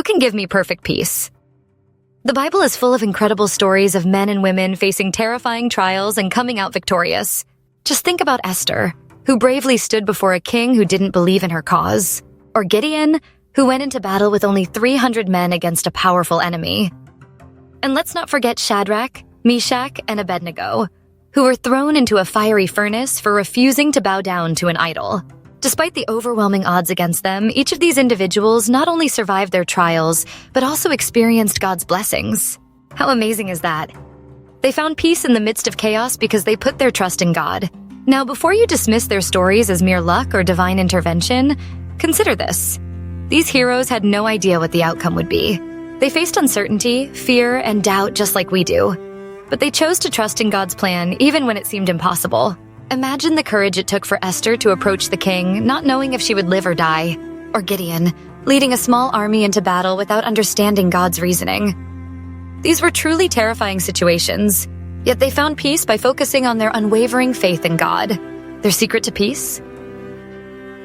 Who can give me perfect peace? The Bible is full of incredible stories of men and women facing terrifying trials and coming out victorious. Just think about Esther, who bravely stood before a king who didn't believe in her cause, or Gideon, who went into battle with only 300 men against a powerful enemy. And let's not forget Shadrach, Meshach, and Abednego, who were thrown into a fiery furnace for refusing to bow down to an idol. Despite the overwhelming odds against them, each of these individuals not only survived their trials, but also experienced God's blessings. How amazing is that? They found peace in the midst of chaos because they put their trust in God. Now, before you dismiss their stories as mere luck or divine intervention, consider this. These heroes had no idea what the outcome would be. They faced uncertainty, fear, and doubt just like we do. But they chose to trust in God's plan even when it seemed impossible. Imagine the courage it took for Esther to approach the king, not knowing if she would live or die. Or Gideon, leading a small army into battle without understanding God's reasoning. These were truly terrifying situations, yet they found peace by focusing on their unwavering faith in God. Their secret to peace?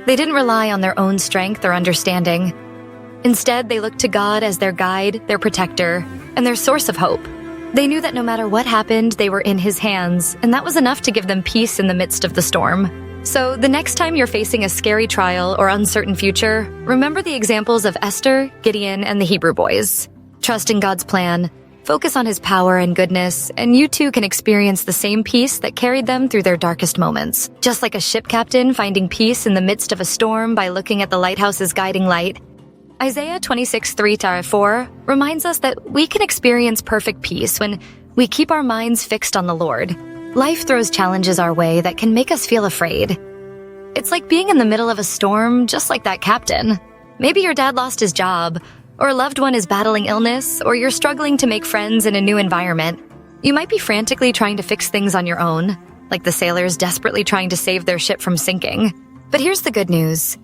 They didn't rely on their own strength or understanding. Instead, they looked to God as their guide, their protector, and their source of hope. They knew that no matter what happened, they were in His hands, and that was enough to give them peace in the midst of the storm. So, the next time you're facing a scary trial or uncertain future, remember the examples of Esther, Gideon, and the Hebrew boys. Trust in God's plan, focus on His power and goodness, and you too can experience the same peace that carried them through their darkest moments. Just like a ship captain finding peace in the midst of a storm by looking at the lighthouse's guiding light, Isaiah 26:3-4 reminds us that we can experience perfect peace when we keep our minds fixed on the Lord. Life throws challenges our way that can make us feel afraid. It's like being in the middle of a storm, just like that captain. Maybe your dad lost his job, or a loved one is battling illness, or you're struggling to make friends in a new environment. You might be frantically trying to fix things on your own, like the sailors desperately trying to save their ship from sinking. But here's the good news.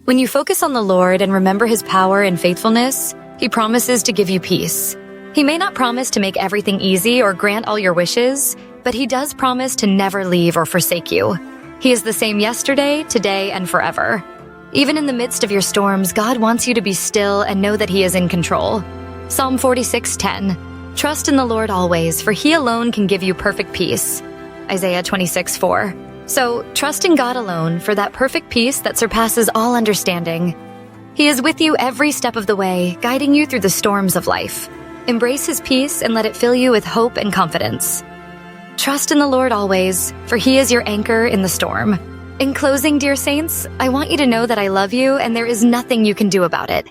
When you focus on the Lord and remember His power and faithfulness, He promises to give you peace. He may not promise to make everything easy or grant all your wishes, but He does promise to never leave or forsake you. He is the same yesterday, today, and forever. Even in the midst of your storms, God wants you to be still and know that He is in control. Psalm 46:10. Trust in the Lord always, for He alone can give you perfect peace. Isaiah 26:4. So, trust in God alone for that perfect peace that surpasses all understanding. He is with you every step of the way, guiding you through the storms of life. Embrace His peace and let it fill you with hope and confidence. Trust in the Lord always, for He is your anchor in the storm. In closing, dear saints, I want you to know that I love you and there is nothing you can do about it.